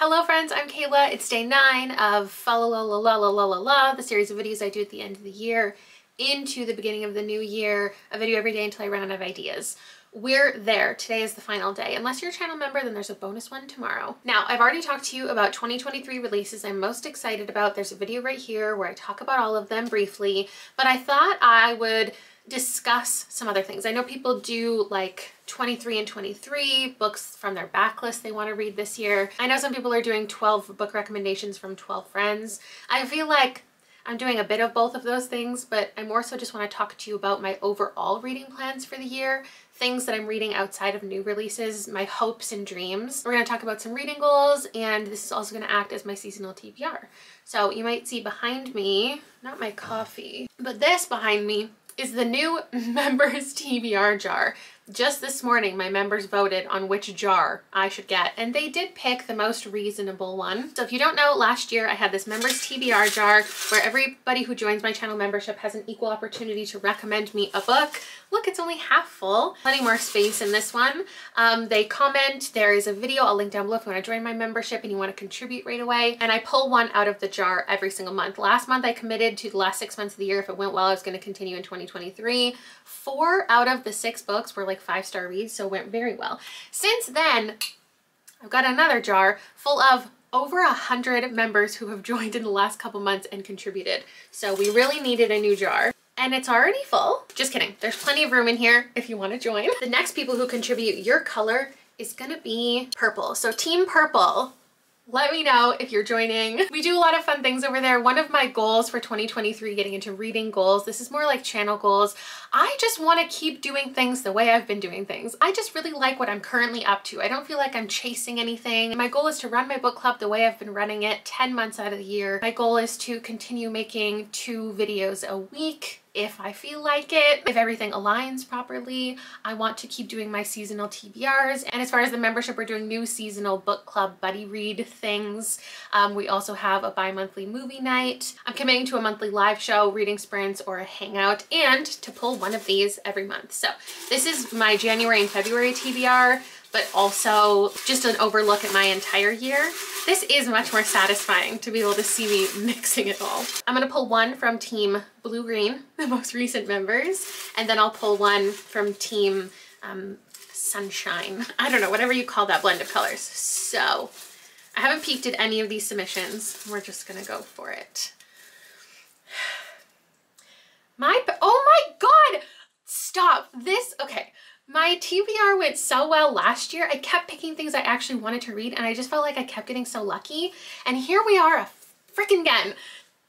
Hello friends, I'm Kayla. It's day 9 of Fa La La La La La La La La, the series of videos I do at the end of the year into the beginning of the new year, a video every day until I run out of ideas. We're there. Today is the final day. Unless you're a channel member, then there's a bonus one tomorrow. Now, I've already talked to you about 2023 releases I'm most excited about. There's a video right here where I talk about all of them briefly, but I thought I would discuss some other things. I know people do like 23 and 23 books from their backlist they want to read this year. I know some people are doing 12 book recommendations from 12 friends. I feel like I'm doing a bit of both of those things, but I more so just want to talk to you about my overall reading plans for the year, things that I'm reading outside of new releases, my hopes and dreams. We're going to talk about some reading goals, and this is also going to act as my seasonal TBR. So you might see behind me, not my coffee, but this behind me is the new members TBR jar. Just this morning, my members voted on which jar I should get, and they did pick the most reasonable one. So if you don't know, last year I had this members TBR jar where everybody who joins my channel membership has an equal opportunity to recommend me a book. Look, it's only half full. Plenty more space in this one. They comment, there is a video, I'll link down below if you want to join my membership and you want to contribute right away. And I pull one out of the jar every single month. Last month I committed to the last 6 months of the year. If it went well, I was going to continue in 2023. 4 out of the 6 books were like 5-star reads, so it went very well. Since then, I've got another jar full of over 100 members who have joined in the last couple months and contributed. So we really needed a new jar. And it's already full. Just kidding. There's plenty of room in here if you want to join. The next people who contribute, your color is gonna be purple. So Team Purple, let me know if you're joining. We do a lot of fun things over there. One of my goals for 2023, getting into reading goals, this is more like channel goals. I just want to keep doing things the way I've been doing things. I just really like what I'm currently up to. I don't feel like I'm chasing anything. My goal is to run my book club the way I've been running it 10 months out of the year. My goal is to continue making 2 videos a week if I feel like it. If everything aligns properly, I want to keep doing my seasonal TBRs. And as far as the membership, we're doing new seasonal book club buddy read things. We also have a bi-monthly movie night. I'm committing to a monthly live show, reading sprints, or a hangout, and to pull one of these every month. So this is my January and February TBR, but also just an overlook at my entire year. This is much more satisfying to be able to see me mixing it all. I'm gonna pull one from Team Blue Green, the most recent members, and then I'll pull one from Team Sunshine. I don't know, whatever you call that blend of colors. So I haven't peeked at any of these submissions. We're just gonna go for it. Oh my God, stop this. Okay. My TBR went so well last year. I kept picking things I actually wanted to read, and I just felt like I kept getting so lucky. And here we are freaking again.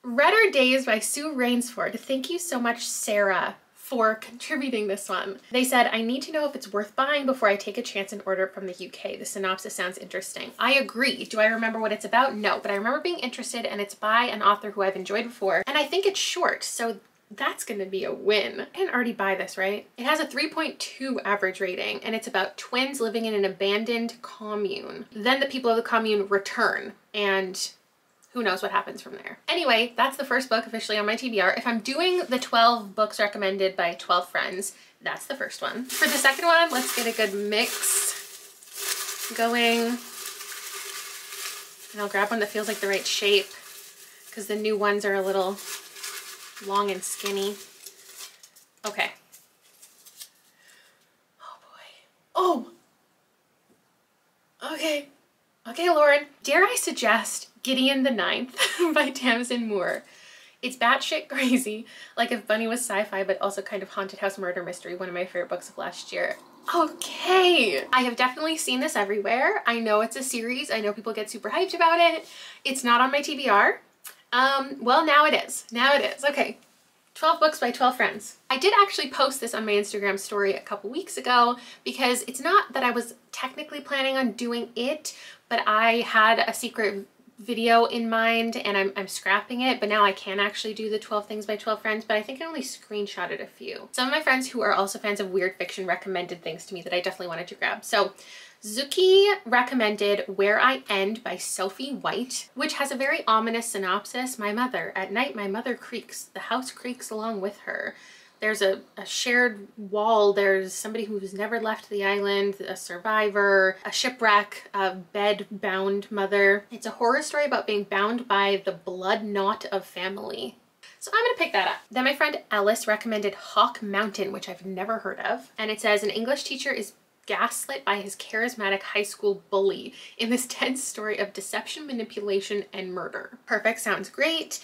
Redder Days by Sue Rainsford. Thank you so much, Sarah, for contributing this one. They said, I need to know if it's worth buying before I take a chance and order it from the UK. The synopsis sounds interesting. I agree. Do I remember what it's about? No, but I remember being interested, and it's by an author who I've enjoyed before. And I think it's short, so that's gonna be a win. I didn't already buy this, right? It has a 3.2 average rating, and it's about twins living in an abandoned commune. Then the people of the commune return, and who knows what happens from there. Anyway, that's the first book officially on my TBR. If I'm doing the 12 books recommended by 12 friends, that's the first one. For the second one, let's get a good mix going. And I'll grab one that feels like the right shape, because the new ones are a little long and skinny. Okay. Oh boy. Oh! Okay. Okay, Lauren. Dare I suggest Gideon the Ninth by Tamsin Moore. It's batshit crazy, like if Bunny was sci-fi, but also kind of haunted house murder mystery, one of my favorite books of last year. Okay. I have definitely seen this everywhere. I know it's a series. I know people get super hyped about it. It's not on my TBR. Well, now it is. Now it is. Okay. 12 books by 12 friends. I did actually post this on my Instagram story a couple weeks ago because it's not that I was technically planning on doing it, but I had a secret video in mind and I'm scrapping it, but now I can actually do the 12 things by 12 friends, but I think I only screenshotted a few. Some of my friends who are also fans of weird fiction recommended things to me that I definitely wanted to grab. So Zuki recommended Where I End by Sophie White, which has a very ominous synopsis. My mother, at night my mother creaks, the house creaks along with her. There's a shared wall. There's somebody who's never left the island, a survivor, a shipwreck, a bed-bound mother. It's a horror story about being bound by the blood knot of family. So I'm gonna pick that up. Then my friend Ellis recommended Hawk Mountain, which I've never heard of. And it says an English teacher is gaslit by his charismatic high school bully in this tense story of deception, manipulation, and murder. Perfect, sounds great.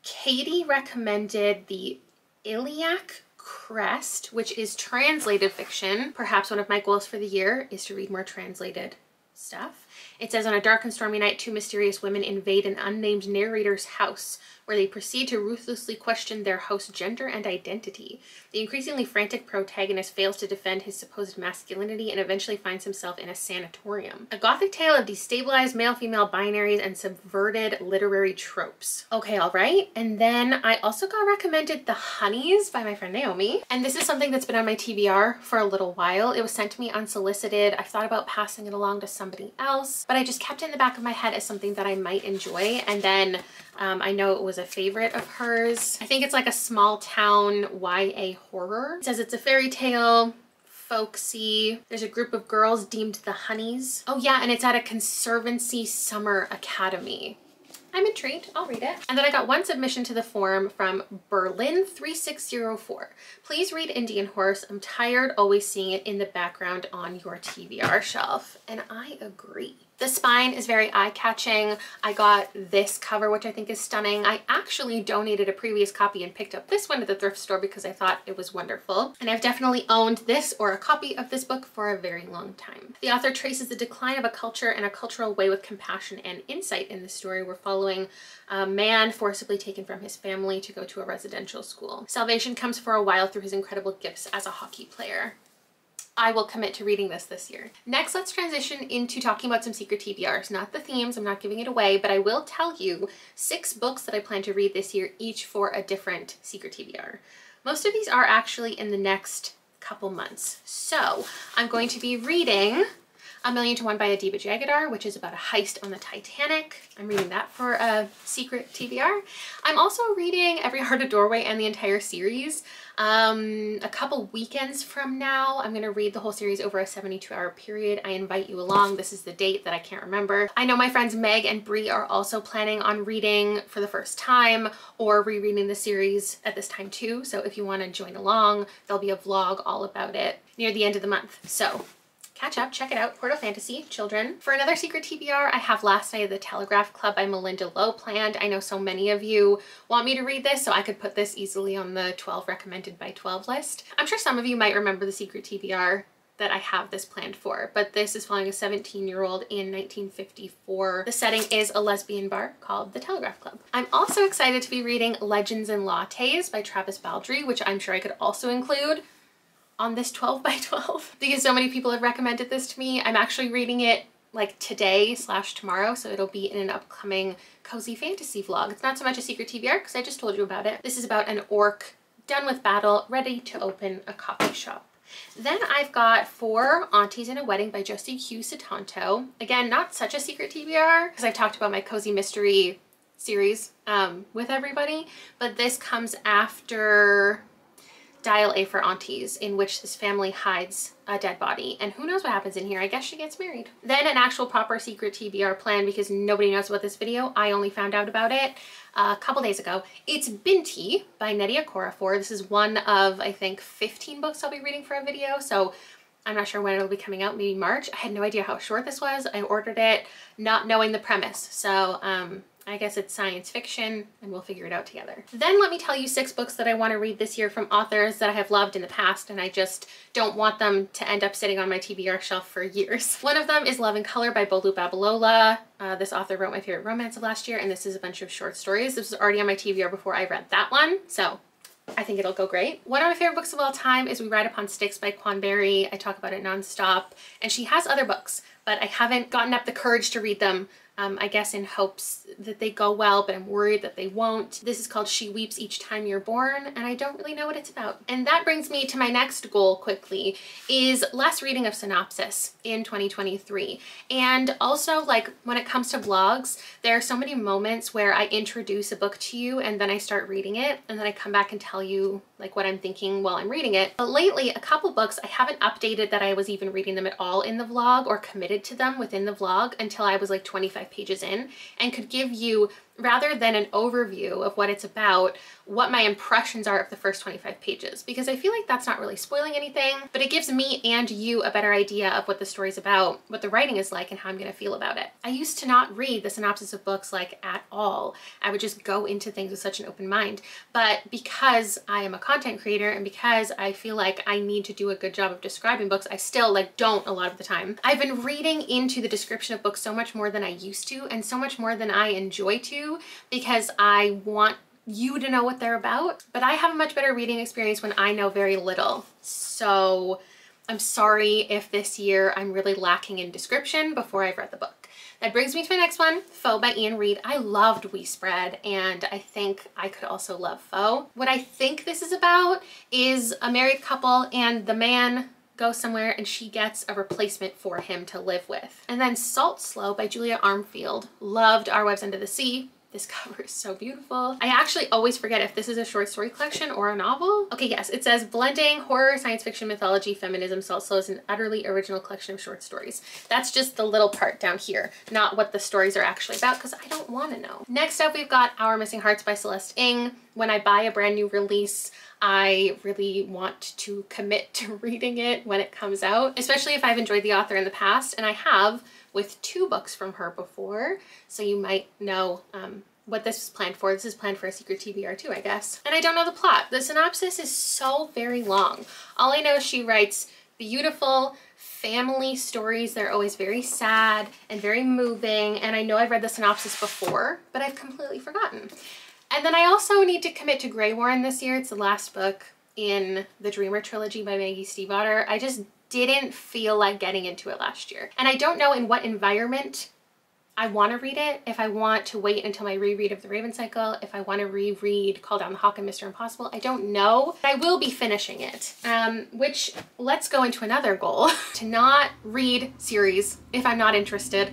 Katie recommended the Iliac Crest, which is translated fiction. Perhaps one of my goals for the year is to read more translated stuff. It says, on a dark and stormy night, two mysterious women invade an unnamed narrator's house, where they proceed to ruthlessly question their host's gender and identity. The increasingly frantic protagonist fails to defend his supposed masculinity and eventually finds himself in a sanatorium. A gothic tale of destabilized male-female binaries and subverted literary tropes. Okay, all right. And then I also got recommended The Honeys by my friend Naomi. And this is something that's been on my TBR for a little while. It was sent to me unsolicited. I thought about passing it along to somebody else, but I just kept it in the back of my head as something that I might enjoy. And then I know it was a favorite of hers. I think it's like a small town YA horror. It says it's a fairy tale, folksy. There's a group of girls deemed the Honeys. Oh yeah, and it's at a Conservancy Summer Academy. I'm intrigued. I'll read it. And then I got one submission to the forum from Berlin3604. Please read Indian Horse. I'm tired always seeing it in the background on your TBR shelf. And I agree. The spine is very eye-catching. I got this cover, which I think is stunning. I actually donated a previous copy and picked up this one at the thrift store because I thought it was wonderful. And I've definitely owned this or a copy of this book for a very long time. The author traces the decline of a culture and a cultural way with compassion and insight in the story. We're following a man forcibly taken from his family to go to a residential school. Salvation comes for a while through his incredible gifts as a hockey player. I will commit to reading this year. Next, let's transition into talking about some secret TBRs. Not the themes, I'm not giving it away, but I will tell you 6 books that I plan to read this year, each for a different secret TBR. Most of these are actually in the next couple months. So I'm going to be reading A Million to One by Adiba Jagadar, which is about a heist on the Titanic. I'm reading that for a secret TBR. I'm also reading Every Heart a Doorway and the entire series. A couple weekends from now, I'm going to read the whole series over a 72-hour period. I invite you along. This is the date that I can't remember. I know my friends Meg and Brie are also planning on reading for the first time or rereading the series at this time too. So if you want to join along, there'll be a vlog all about it near the end of the month. So catch up, check it out, Portal Fantasy, children. For another secret TBR, I have Last Night of the Telegraph Club by Melinda Lowe planned. I know so many of you want me to read this, so I could put this easily on the 12 recommended by 12 list. I'm sure some of you might remember the secret TBR that I have this planned for, but this is following a 17-year-old in 1954. The setting is a lesbian bar called the Telegraph Club. I'm also excited to be reading Legends and Lattes by Travis Baldree, which I'm sure I could also include on this 12 by 12 because so many people have recommended this to me. I'm actually reading it like today/tomorrow, so it'll be in an upcoming cozy fantasy vlog. It's not so much a secret TBR because I just told you about it. This is about an orc done with battle, ready to open a coffee shop. Then I've got For Aunties in a Wedding by Josie Q. Sutanto. Again, not such a secret TBR because I've talked about my cozy mystery series with everybody, but this comes after Dial A for Aunties, in which this family hides a dead body, and who knows what happens in here. I guess she gets married. Then an actual proper secret TBR plan, because nobody knows about this video. I only found out about it a couple days ago. It's Binti by Nnedi Okorafor. This is one of, I think, 15 books I'll be reading for a video, so I'm not sure when it'll be coming out, maybe March. I had no idea how short this was. I ordered it not knowing the premise, so I guess it's science fiction and we'll figure it out together. Then let me tell you 6 books that I want to read this year from authors that I have loved in the past and I just don't want them to end up sitting on my TBR shelf for years. One of them is Love in Color by Bolu Babalola. This author wrote my favorite romance of last year, and this is a bunch of short stories. This was already on my TBR before I read that one, so I think it'll go great. One of my favorite books of all time is We Ride Upon Sticks by Quan Berry. I talk about it nonstop, and she has other books. but I haven't gotten up the courage to read them. I guess in hopes that they go well, but I'm worried that they won't. This is called She Weeps Each Time You're Born, and I don't really know what it's about. And that brings me to my next goal quickly, is less reading of synopsis in 2023. And also, like, when it comes to vlogs, there are so many moments where I introduce a book to you and then I start reading it, and then I come back and tell you like what I'm thinking while I'm reading it. But lately, a couple books, I haven't updated that I was even reading them at all in the vlog or committed to them within the vlog until I was like 25 pages in, and could give you, rather than an overview of what it's about, what my impressions are of the first 25 pages, because I feel like that's not really spoiling anything, but it gives me and you a better idea of what the story's about, what the writing is like, and how I'm gonna feel about it. I used to not read the synopsis of books like at all. I would just go into things with such an open mind, but because I am a content creator and because I feel like I need to do a good job of describing books, I still like don't a lot of the time. I've been reading into the description of books so much more than I used to, and so much more than I enjoy to, because I want you to know what they're about. But I have a much better reading experience when I know very little. So I'm sorry if this year I'm really lacking in description before I've read the book. That brings me to my next one, Foe by Ian Reid. I loved We Spread, and I think I could also love Foe. What I think this is about is a married couple, and the man goes somewhere and she gets a replacement for him to live with. And then Salt Slow by Julia Armfield. Loved Our Wives Under the Sea. This cover is so beautiful. I actually always forget if this is a short story collection or a novel. Okay, yes, it says blending horror, science fiction, mythology, feminism. Salt Slow is an utterly original collection of short stories. That's just the little part down here, not what the stories are actually about, because I don't want to know. Next up, we've got Our Missing Hearts by Celeste Ng. When I buy a brand new release, I really want to commit to reading it when it comes out, especially if I've enjoyed the author in the past, and I have with 2 books from her before, so you might know what this is planned for. This is planned for a secret TBR too, I guess. And I don't know the plot. The synopsis is so very long. All I know is she writes beautiful family stories. They're always very sad and very moving, and I know I've read the synopsis before, but I've completely forgotten. And then I also need to commit to Grey Warren this year. It's the last book in the Dreamer trilogy by Maggie Stiefvater. I just didn't feel like getting into it last year. And I don't know in what environment I want to read it, if I want to wait until my reread of The Raven Cycle, if I want to reread Call Down the Hawk and Mr. Impossible. I don't know. I will be finishing it, which let's go into another goal. To not read series if I'm not interested.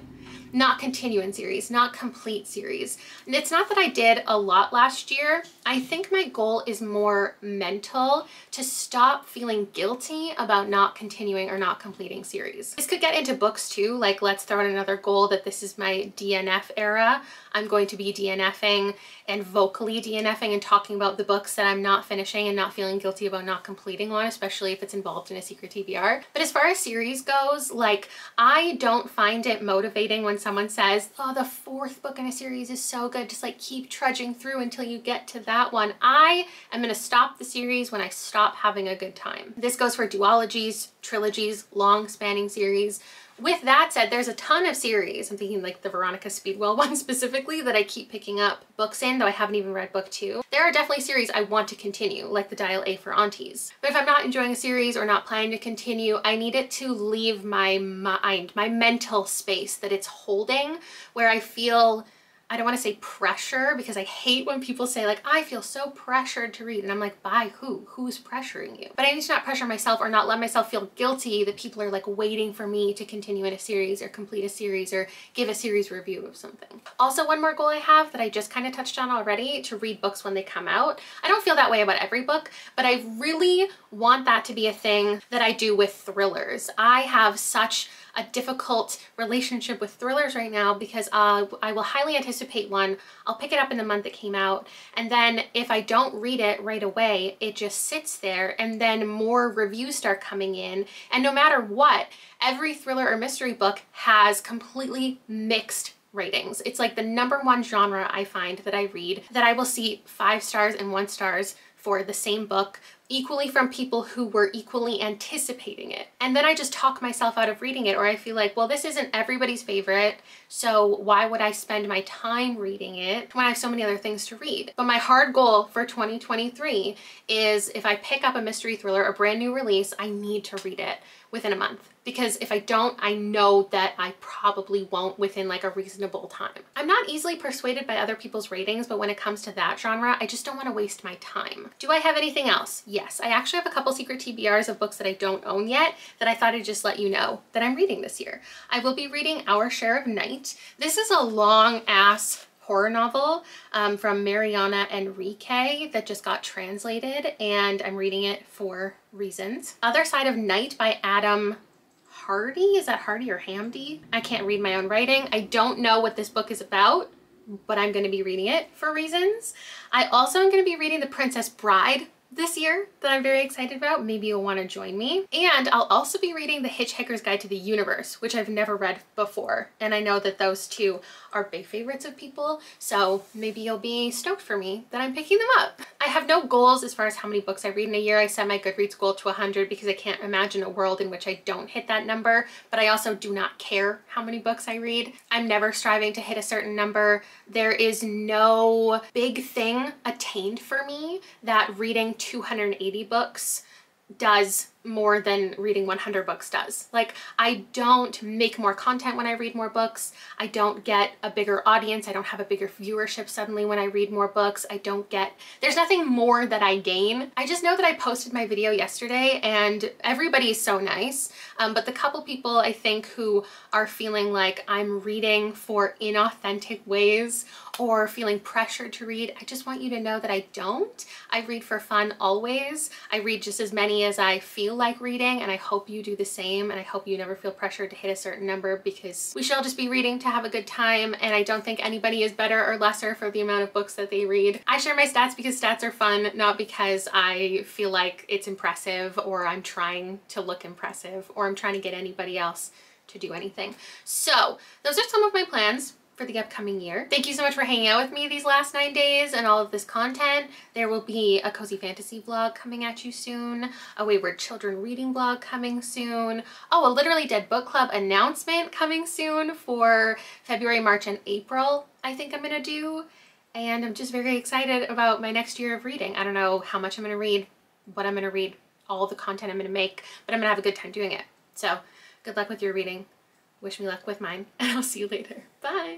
Not continue in series, not complete series. And it's not that I did a lot last year. I think my goal is more mental, to stop feeling guilty about not continuing or not completing series. This could get into books too, like let's throw in another goal that this is my DNF era. I'm going to be DNFing and vocally DNFing and talking about the books that I'm not finishing and not feeling guilty about not completing one, especially if it's involved in a secret TBR. But as far as series goes, like I don't find it motivating when someone says, oh, the 4th book in a series is so good, just like keep trudging through until you get to that one. I am gonna stop the series when I stop having a good time. This goes for duologies, trilogies, long spanning series. With that said, there's a ton of series, I'm thinking like the Veronica Speedwell one specifically, that I keep picking up books in, though I haven't even read book 2. There are definitely series I want to continue, like the Dial A for Aunties. But if I'm not enjoying a series or not planning to continue, I need it to leave my mind, my mental space that it's holding, where I feel, I don't want to say pressure, because I hate when people say like, I feel so pressured to read. And I'm like, by who? Who's pressuring you? But I need to not pressure myself or not let myself feel guilty that people are like waiting for me to continue in a series or complete a series or give a series review of something. Also, one more goal I have that I just kind of touched on already, to read books when they come out. I don't feel that way about every book, but I really want that to be a thing that I do with thrillers. I have such a difficult relationship with thrillers right now, because I will highly anticipate one, I'll pick it up in the month it came out, and then if I don't read it right away, it just sits there, and then more reviews start coming in, and no matter what, every thriller or mystery book has completely mixed ratings. It's like the #1 genre I find that I read that I will see 5 stars and 1 stars for the same book, equally from people who were equally anticipating it. And then I just talk myself out of reading it, or I feel like, well, this isn't everybody's favorite, so why would I spend my time reading it when I have so many other things to read? But my hard goal for 2023 is if I pick up a mystery thriller, a brand new release, I need to read it within a month, because if I don't, I know that I probably won't within like a reasonable time. I'm not easily persuaded by other people's ratings, but when it comes to that genre, I just don't want to waste my time. Do I have anything else? Yes, I actually have a couple secret TBRs of books that I don't own yet that I thought I'd just let you know that I'm reading this year. I will be reading Our Share of Night. This is a long ass horror novel from Mariana Enrique that just got translated, and I'm reading it for reasons. Other Side of Night by Adam Hardy. Is that Hardy or Hamdy? I can't read my own writing. I don't know what this book is about, but I'm going to be reading it for reasons. I also am going to be reading The Princess Bride this year that I'm very excited about. Maybe you'll want to join me. And I'll also be reading The Hitchhiker's Guide to the Universe, which I've never read before. And I know that those two are big favorites of people, so maybe you'll be stoked for me that I'm picking them up. I have no goals as far as how many books I read in a year. I set my Goodreads goal to 100 because I can't imagine a world in which I don't hit that number, but I also do not care how many books I read. I'm never striving to hit a certain number. There is no big thing attained for me that reading 280 books does more than reading 100 books does. Like, I don't make more content when I read more books. I don't get a bigger audience. I don't have a bigger viewership suddenly when I read more books. There's nothing more that I gain. I just know that I posted my video yesterday and everybody is so nice. But the couple people I think who are feeling like I'm reading for inauthentic ways or feeling pressured to read, I just want you to know that I don't. I read for fun always. I read just as many as I feel like reading, and I hope you do the same, and I hope you never feel pressured to hit a certain number, because we should all just be reading to have a good time, and I don't think anybody is better or lesser for the amount of books that they read. I share my stats because stats are fun, not because I feel like it's impressive or I'm trying to look impressive or I'm trying to get anybody else to do anything. So those are some of my plans for the upcoming year. Thank you so much for hanging out with me these last 9 days and all of this content. There will be a Cozy Fantasy vlog coming at you soon, a Wayward Children reading vlog coming soon, oh, a Literally Dead book club announcement coming soon for February, March, and April, I think I'm gonna do. And I'm just very excited about my next year of reading. I don't know how much I'm gonna read, what I'm gonna read, all the content I'm gonna make, but I'm gonna have a good time doing it. So good luck with your reading. Wish me luck with mine, and I'll see you later. Bye.